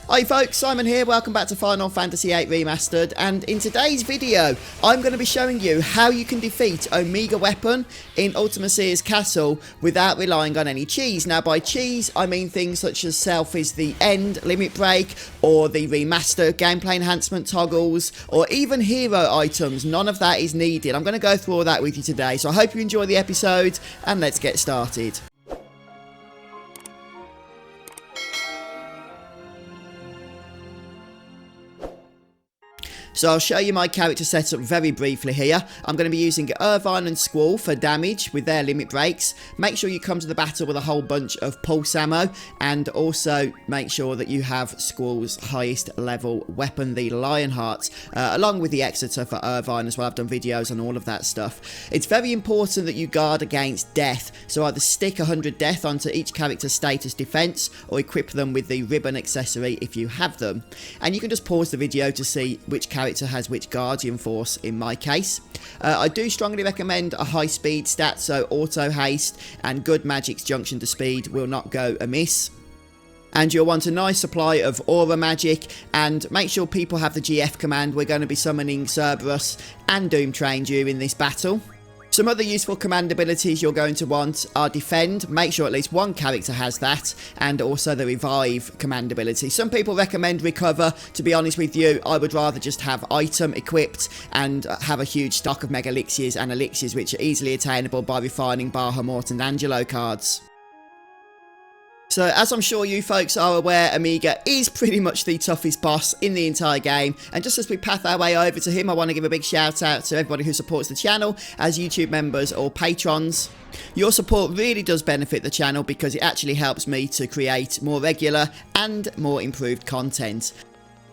Hi folks, Simon here, welcome back to Final Fantasy VIII Remastered, and in today's video I'm going to be showing you how you can defeat Omega Weapon in Ultima Seer's Castle without relying on any cheese. Now by cheese I mean things such as Selphie's The End, Limit Break, or the Remastered gameplay enhancement toggles, or even hero items. None of that is needed. I'm going to go through all that with you today, so I hope you enjoy the episode and let's get started. So I'll show you my character setup very briefly here. I'm going to be using Irvine and Squall for damage with their limit breaks. Make sure you come to the battle with a whole bunch of pulse ammo, and also make sure that you have Squall's highest level weapon, the Lionheart, along with the Exeter for Irvine as well. I've done videos on all of that stuff. It's very important that you guard against death, so either stick 100 death onto each character's status defense or equip them with the ribbon accessory if you have them. And you can just pause the video to see which character has which guardian force in my case. I do strongly recommend a high speed stat, so auto haste and good magic's junction to speed will not go amiss. And you'll want a nice supply of aura magic, and make sure people have the GF command. We're going to be summoning Cerberus and Doom Train during this battle. Some other useful command abilities you're going to want are Defend, make sure at least one character has that, and also the Revive command ability. Some people recommend Recover. To be honest with you, I would rather just have Item equipped and have a huge stock of Mega Elixirs and Elixirs which are easily attainable by refining Bahamut and Angelo cards. So, as I'm sure you folks are aware, Omega is pretty much the toughest boss in the entire game, and just as we path our way over to him, I want to give a big shout out to everybody who supports the channel as YouTube members or patrons. Your support really does benefit the channel because it actually helps me to create more regular and more improved content.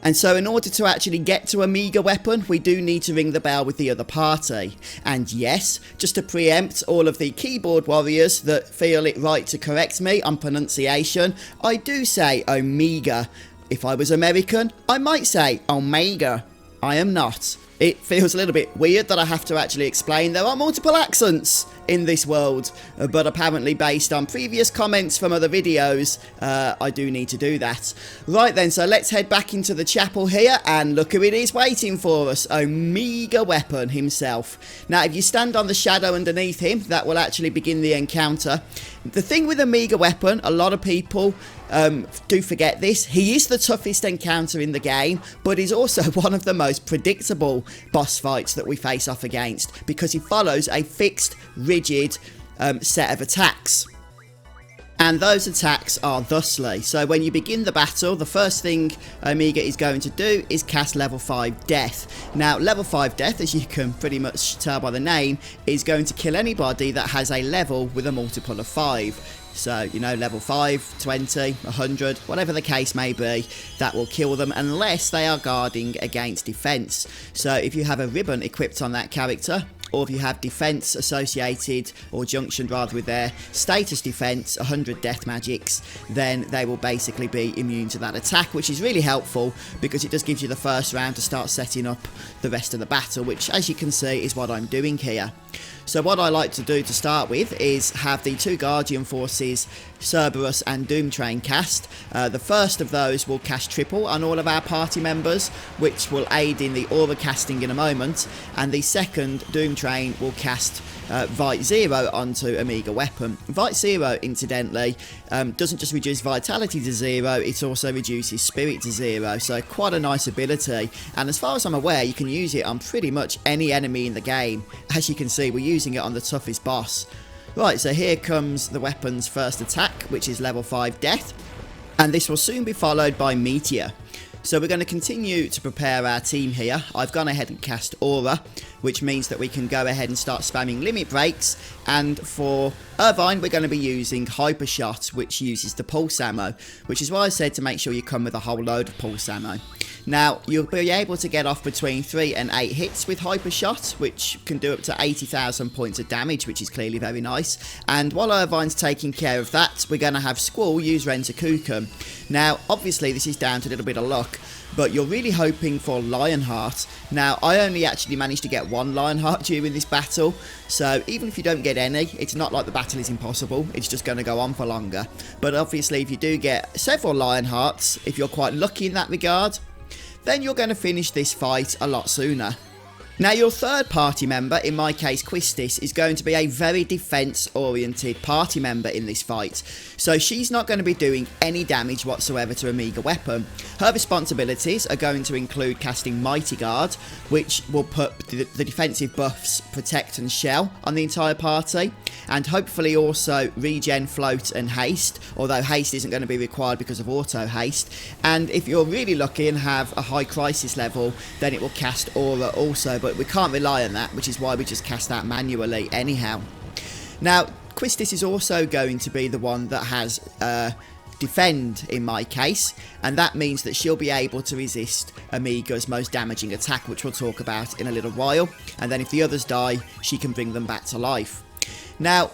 And so in order to actually get to Omega Weapon, we do need to ring the bell with the other party. And yes, just to preempt all of the keyboard warriors that feel it right to correct me on pronunciation, I do say Omega. If I was American, I might say Omega. I am not. It feels a little bit weird that I have to actually explain there are multiple accents in this world, but apparently based on previous comments from other videos, I do need to do that. Right then, so let's head back into the chapel here, and look who it is waiting for us, Omega Weapon himself. Now, if you stand on the shadow underneath him, that will actually begin the encounter. The thing with Omega Weapon, a lot of people do forget this. He is the toughest encounter in the game, but he's also one of the most predictable boss fights that we face off against, because he follows a fixed, rigid set of attacks. And those attacks are thusly. So when you begin the battle, the first thing Omega is going to do is cast level 5 Death. Now, level 5 Death, as you can pretty much tell by the name, is going to kill anybody that has a level with a multiple of 5. So, you know, level 5, 20, 100, whatever the case may be, that will kill them unless they are guarding against defense. So if you have a ribbon equipped on that character, or if you have defense associated, or junctioned rather, with their status defense, 100 death magics, then they will basically be immune to that attack, which is really helpful because it just gives you the first round to start setting up the rest of the battle, which, as you can see, is what I'm doing here. So what I like to do to start with is have the two Guardian Forces, Cerberus and Doom Train, cast. The first of those will cast triple on all of our party members, which will aid in the aura casting in a moment, and the second, Doom Train, will cast VIII onto Omega Weapon. VIII, incidentally, doesn't just reduce vitality to 0, it also reduces spirit to 0, so quite a nice ability, and as far as I'm aware, you can use it on pretty much any enemy in the game. As you can see, we're using it on the toughest boss. Right, so here comes the weapon's first attack, which is level 5 Death, and this will soon be followed by Meteor. So we're going to continue to prepare our team here. I've gone ahead and cast Aura, which means that we can go ahead and start spamming limit breaks, and for Irvine we're going to be using Hyper Shot, which uses the pulse ammo, which is why I said to make sure you come with a whole load of pulse ammo. Now, you'll be able to get off between 3 and 8 hits with Hyper Shot, which can do up to 80,000 points of damage, which is clearly very nice. And while Irvine's taking care of that, we're going to have Squall use Rentakukum. Now, obviously this is down to a little bit of luck, but you're really hoping for Lionheart. Now, I only actually managed to get 1 Lionheart during this battle, so even if you don't get any, it's not like the battle is impossible, it's just going to go on for longer. But obviously if you do get several Lionhearts, if you're quite lucky in that regard, then you're going to finish this fight a lot sooner. Now your third party member, in my case Quistis, is going to be a very defense oriented party member in this fight. So she's not going to be doing any damage whatsoever to Omega Weapon. Her responsibilities are going to include casting Mighty Guard, which will put the defensive buffs Protect and Shell on the entire party, and hopefully also regen, float and haste, although haste isn't going to be required because of auto haste. And if you're really lucky and have a high crisis level, then it will cast aura also, but we can't rely on that, which is why we just cast that manually anyhow. Now Quistis is also going to be the one that has defend in my case, and that means that she'll be able to resist Omega's most damaging attack, which we'll talk about in a little while, and then if the others die, she can bring them back to life. Now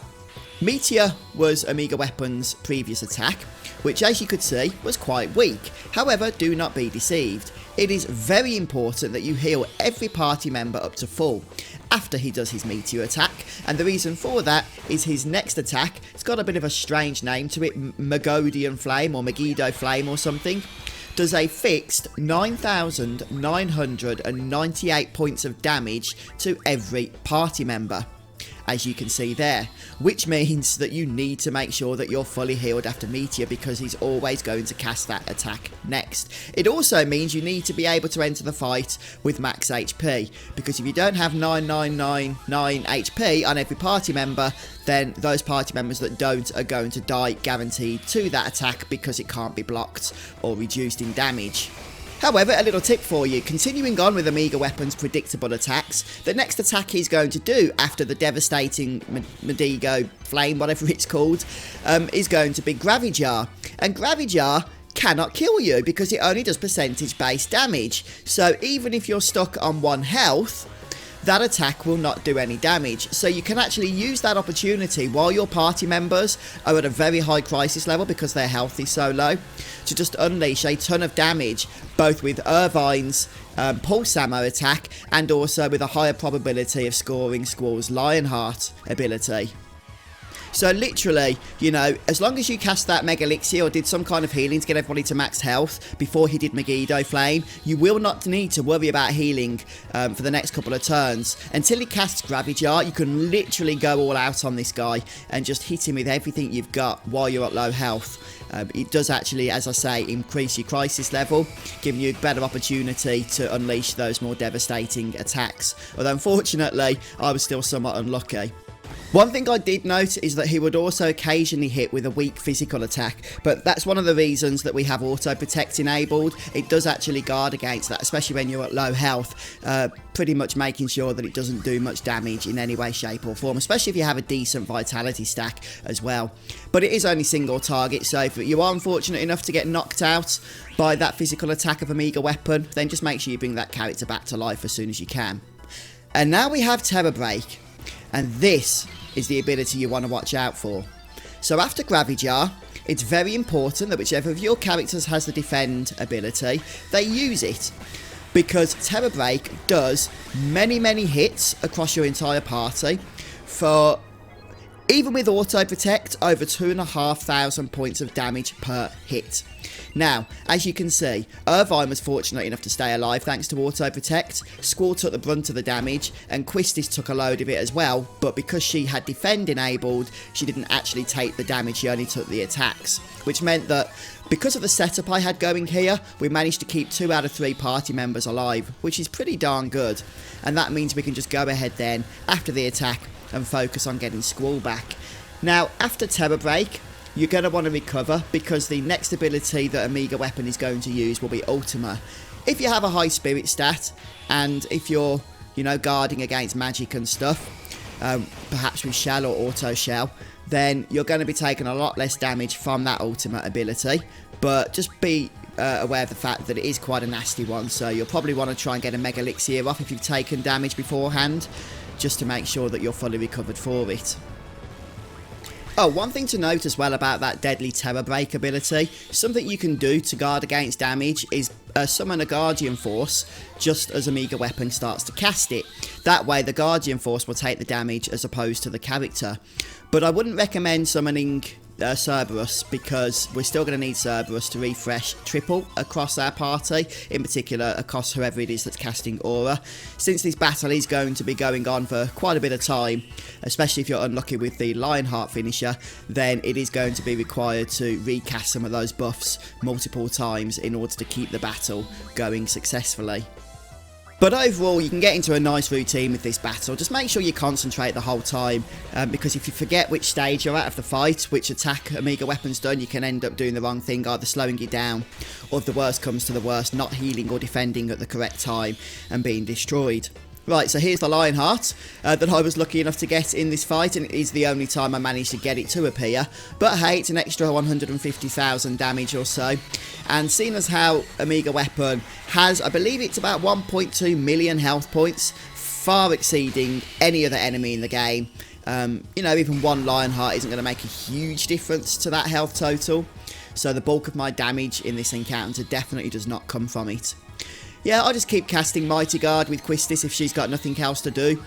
Meteor was Omega Weapon's previous attack, which as you could see was quite weak. However, do not be deceived. It is very important that you heal every party member up to full after he does his Meteor attack, and the reason for that is his next attack. It's got a bit of a strange name to it, Megodian Flame or Megiddo Flame or something. Does a fixed 9,998 points of damage to every party member, as you can see there, which means that you need to make sure that you're fully healed after Meteor, because he's always going to cast that attack next. It also means you need to be able to enter the fight with max HP, because if you don't have 9999 HP on every party member, then those party members that don't are going to die guaranteed to that attack because it can't be blocked or reduced in damage. However, a little tip for you, continuing on with Omega Weapon's predictable attacks, the next attack he's going to do after the devastating Megiddo Flame, whatever it's called, is going to be Gravijar. And Gravijar cannot kill you because it only does percentage based damage. So even if you're stuck on 1 health, that attack will not do any damage. So you can actually use that opportunity while your party members are at a very high crisis level because their health is so low, to just unleash a ton of damage, both with Irvine's pulse ammo attack and also with a higher probability of scoring Squall's Lionheart ability. So literally, you know, as long as you cast that Mega Elixir or did some kind of healing to get everybody to max health before he did Megiddo Flame, you will not need to worry about healing for the next couple of turns. Until he casts Gravijar, you can literally go all out on this guy and just hit him with everything you've got while you're at low health. It does actually, as I say, increase your crisis level, giving you a better opportunity to unleash those more devastating attacks. Although unfortunately, I was still somewhat unlucky. One thing I did note is that he would also occasionally hit with a weak physical attack, but that's one of the reasons that we have auto protect enabled. It does actually guard against that, especially when you're at low health, pretty much making sure that it doesn't do much damage in any way, shape or form, especially if you have a decent vitality stack as well. But it is only single target, so if you are unfortunate enough to get knocked out by that physical attack of Omega Weapon, then just make sure you bring that character back to life as soon as you can. And now we have Terra Break, and this is the ability you want to watch out for. So after Gravijar, it's very important that whichever of your characters has the defend ability, they use it, because Terra Break does many hits across your entire party for, even with auto protect, over 2,500 points of damage per hit. Now, as you can see, Irvine was fortunate enough to stay alive thanks to auto protect. Squall took the brunt of the damage, and Quistis took a load of it as well, but because she had defend enabled, she didn't actually take the damage, she only took the attacks, which meant that because of the setup I had going here, we managed to keep 2 out of 3 party members alive, which is pretty darn good, and that means we can just go ahead then after the attack and focus on getting Squall back. Now, after Terra Break, you're going to want to recover, because the next ability that Omega Weapon is going to use will be Ultima. If you have a high spirit stat, and if you're, you know, guarding against magic and stuff, perhaps with Shell or Auto Shell, then you're going to be taking a lot less damage from that Ultimate ability. But just be aware of the fact that it is quite a nasty one, so you'll probably want to try and get a Mega Elixir off if you've taken damage beforehand, just to make sure that you're fully recovered for it. Oh, one thing to note as well about that deadly Terra Break ability, something you can do to guard against damage is summon a Guardian Force just as Omega Weapon starts to cast it. That way the Guardian Force will take the damage as opposed to the character. But I wouldn't recommend summoning Cerberus, because we're still going to need Cerberus to refresh triple across our party, in particular across whoever it is that's casting Aura. Since this battle is going to be going on for quite a bit of time, especially if you're unlucky with the Lionheart finisher, then it is going to be required to recast some of those buffs multiple times in order to keep the battle going successfully. But overall, you can get into a nice routine with this battle. Just make sure you concentrate the whole time, because if you forget which stage you're at of the fight, which attack Amiga weapon's done, you can end up doing the wrong thing, either slowing you down, or if the worst comes to the worst, not healing or defending at the correct time and being destroyed. Right, so here's the Lionheart that I was lucky enough to get in this fight, and it is the only time I managed to get it to appear. But hey, it's an extra 150,000 damage or so. And seeing as how Amiga weapon has, I believe it's about 1.2 million health points, far exceeding any other enemy in the game. You know, even one Lionheart isn't going to make a huge difference to that health total. So the bulk of my damage in this encounter definitely does not come from it. Yeah, I'll just keep casting Mighty Guard with Quistis if she's got nothing else to do.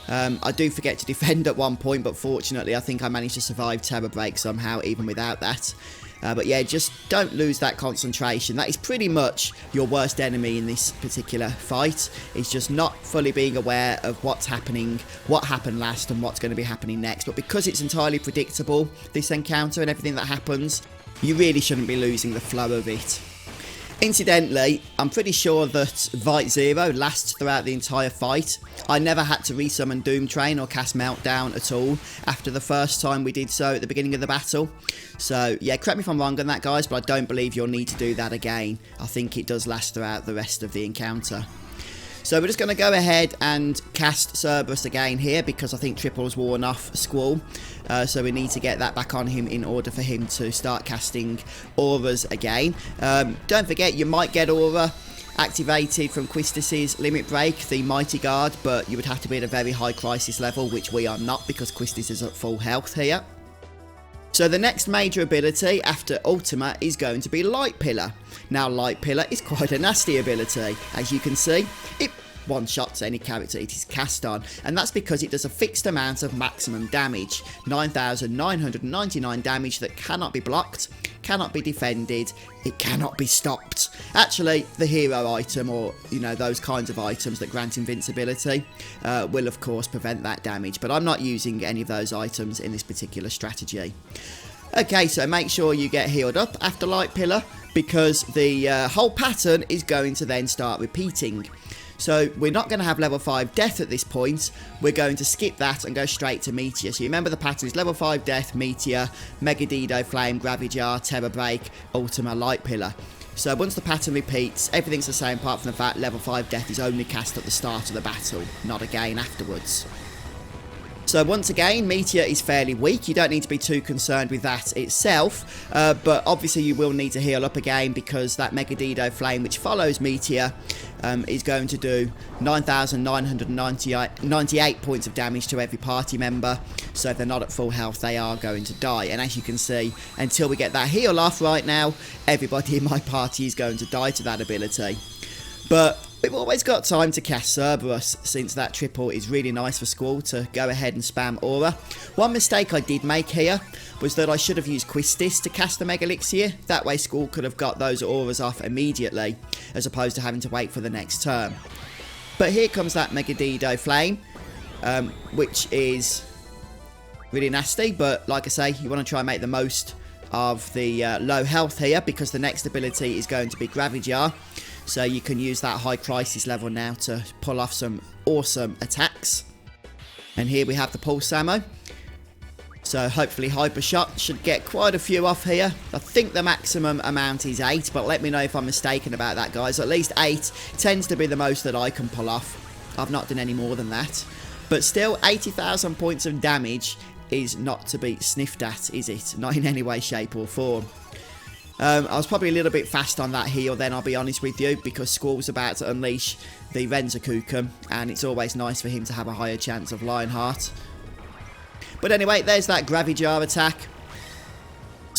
I do forget to defend at one point, but fortunately I think I managed to survive Terra Break somehow, even without that. But yeah, just don't lose that concentration. That is pretty much your worst enemy in this particular fight. It's just not fully being aware of what's happening, what happened last, and what's going to be happening next. But because it's entirely predictable, this encounter and everything that happens, you really shouldn't be losing the flow of it. Incidentally, I'm pretty sure that VIII lasts throughout the entire fight. I never had to resummon Doom Train or cast Meltdown at all after the first time we did so at the beginning of the battle. So yeah, correct me if I'm wrong on that, guys, but I don't believe you'll need to do that again. I think it does last throughout the rest of the encounter. So we're just going to go ahead and cast Cerberus again here, because I think Triple's worn off Squall. So we need to get that back on him in order for him to start casting auras again. Don't forget, you might get aura activated from Quistis' Limit Break, the Mighty Guard, but you would have to be at a very high crisis level, which we are not, because Quistis is at full health here. So the next major ability after Ultima is going to be Light Pillar. Now Light Pillar is quite a nasty ability. As you can see, it one-shots any character it is cast on, and that's because it does a fixed amount of maximum damage, 9,999 damage that cannot be blocked, cannot be defended, it cannot be stopped. Actually, the hero item, or you know, those kinds of items that grant invincibility, will of course prevent that damage, but I'm not using any of those items in this particular strategy. Okay, so make sure you get healed up after Light Pillar, because the whole pattern is going to then start repeating. So we're not going to have level 5 Death at this point. We're going to skip that and go straight to Meteor. So you remember the pattern is level 5 Death, Meteor, Mega Dido Flame, Gravijar, Terra Break, Ultima, Light Pillar. So once the pattern repeats, everything's the same apart from the fact level 5 Death is only cast at the start of the battle, not again afterwards. So once again, Meteor is fairly weak. You don't need to be too concerned with that itself, but obviously you will need to heal up again, because that Mega Dido Flame, which follows Meteor, is going to do 9,998 points of damage to every party member. So if they're not at full health, they are going to die. And as you can see, until we get that heal off right now, everybody in my party is going to die to that ability. But we've always got time to cast Cerberus, since that triple is really nice for Squall to go ahead and spam Aura. One mistake I did make here was that I should have used Quistis to cast the Mega Elixir. That way Squall could have got those auras off immediately, as opposed to having to wait for the next turn. But here comes that Mega Dido Flame, which is really nasty, but like I say, you want to try and make the most of the low health here, because the next ability is going to be Gravijar. So you can use that high crisis level now to pull off some awesome attacks. And here we have the pulse ammo. So hopefully Hyper Shot should get quite a few off here. I think the maximum amount is 8, but let me know if I'm mistaken about that, guys. At least 8 tends to be the most that I can pull off. I've not done any more than that. But still, 80,000 points of damage is not to be sniffed at, is it? Not in any way, shape or form. I was probably a little bit fast on that heal then, I'll be honest with you, because Squall's about to unleash the Renzakukum, and it's always nice for him to have a higher chance of Lionheart. But anyway, there's that Gravijar attack.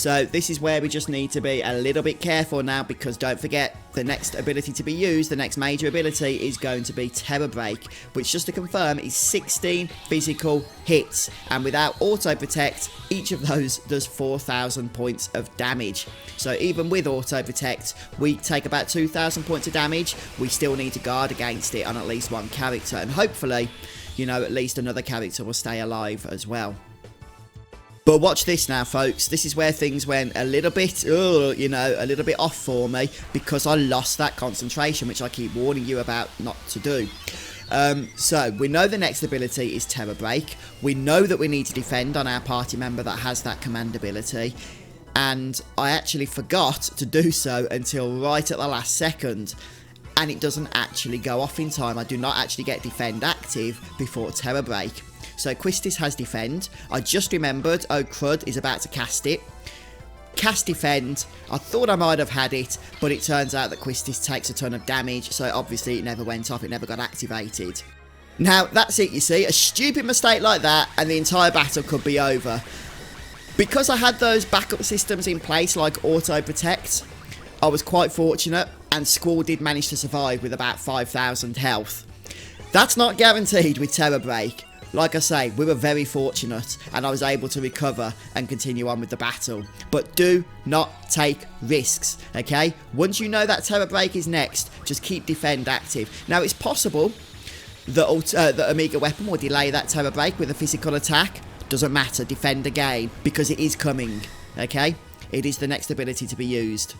So this is where we just need to be a little bit careful now, because don't forget, the next ability to be used, the next major ability, is going to be Terra Break, which, just to confirm, is 16 physical hits, and without auto protect, each of those does 4,000 points of damage. So even with auto protect, we take about 2,000 points of damage. We still need to guard against it on at least one character, and hopefully, you know, at least another character will stay alive as well. But watch this now, folks. This is where things went a little bit, you know, a little bit off for me, because I lost that concentration, which I keep warning you about not to do. So we know the next ability is Terra Break. We know that we need to defend on our party member that has that command ability. And I actually forgot to do so until right at the last second. And it doesn't actually go off in time. I do not actually get defend active before Terra Break. So Quistis has defend. I just remembered, oh crud, is about to cast it. Cast defend. I thought I might have had it, but it turns out that Quistis takes a ton of damage, so obviously it never went off, it never got activated. Now, that's it, you see. A stupid mistake like that, and the entire battle could be over. Because I had those backup systems in place, like auto protect, I was quite fortunate, and Squall did manage to survive with about 5,000 health. That's not guaranteed with Terra Break. Like I say, we were very fortunate, and I was able to recover and continue on with the battle. But do not take risks, okay? Once you know that Terra Break is next, just keep defend active. Now, it's possible that the Omega weapon will delay that Terra Break with a physical attack. Doesn't matter, defend again, because it is coming, okay? It is the next ability to be used.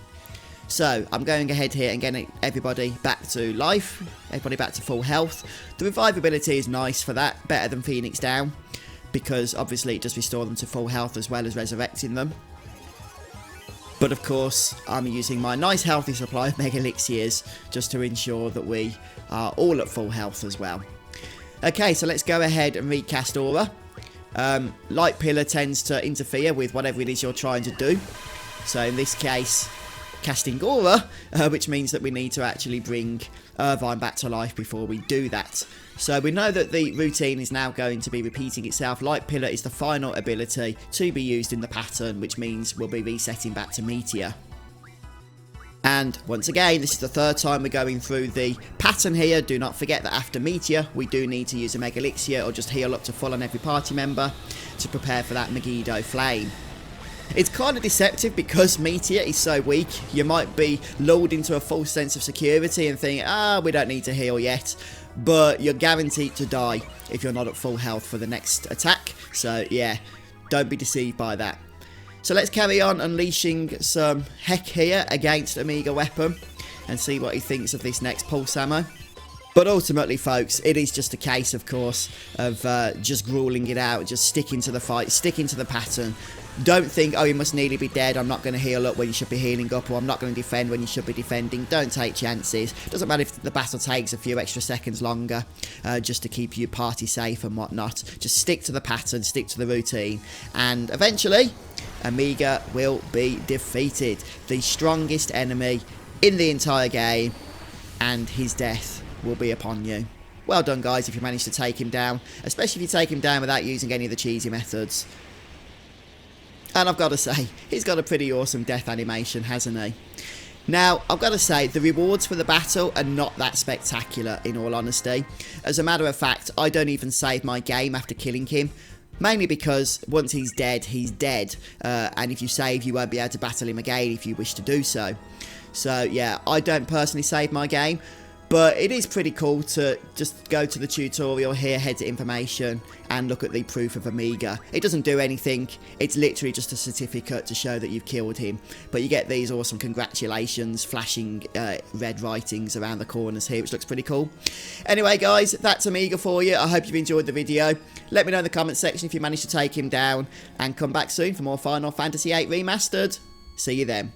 So, I'm going ahead here and getting everybody back to life, everybody back to full health. The revive ability is nice for that, better than Phoenix Down, because obviously it does restore them to full health as well as resurrecting them. But of course, I'm using my nice healthy supply of Mega Elixirs just to ensure that we are all at full health as well. Okay, so let's go ahead and recast Aura. Light Pillar tends to interfere with whatever it is you're trying to do. So in this case, casting Aura, which means that we need to actually bring Irvine back to life before we do that. So we know that the routine is now going to be repeating itself. Light Pillar is the final ability to be used in the pattern, which means we'll be resetting back to Meteor. And once again, this is the third time we're going through the pattern here. Do not forget that after Meteor, we do need to use a Mega Elixir or just heal up to full on every party member to prepare for that Megiddo Flame. It's kind of deceptive because Meteor is so weak. You might be lulled into a false sense of security and think, we don't need to heal yet. But you're guaranteed to die if you're not at full health for the next attack. So yeah, don't be deceived by that. So let's carry on unleashing some heck here against Omega Weapon and see what he thinks of this next pulse ammo. But ultimately, folks, it is just a case, of course, of just grueling it out, just sticking to the fight, sticking to the pattern. Don't think, oh, you must nearly be dead, I'm not going to heal up when you should be healing up, or I'm not going to defend when you should be defending. Don't take chances. Doesn't matter if the battle takes a few extra seconds longer, just to keep your party safe and whatnot. Just stick to the pattern, stick to the routine, and eventually, Omega will be defeated. The strongest enemy in the entire game, and his death will be upon you. Well done, guys, if you manage to take him down, especially if you take him down without using any of the cheesy methods. And I've got to say, he's got a pretty awesome death animation, hasn't he? Now, I've got to say, the rewards for the battle are not that spectacular, in all honesty. As a matter of fact, I don't even save my game after killing him. Mainly because once he's dead, and if you save, you won't be able to battle him again if you wish to do so. So, yeah, I don't personally save my game. But it is pretty cool to just go to the tutorial here, head to information, and look at the proof of Omega. It doesn't do anything. It's literally just a certificate to show that you've killed him. But you get these awesome congratulations, flashing red writings around the corners here, which looks pretty cool. Anyway, guys, that's Omega for you. I hope you've enjoyed the video. Let me know in the comment section if you managed to take him down. And come back soon for more Final Fantasy VIII Remastered. See you then.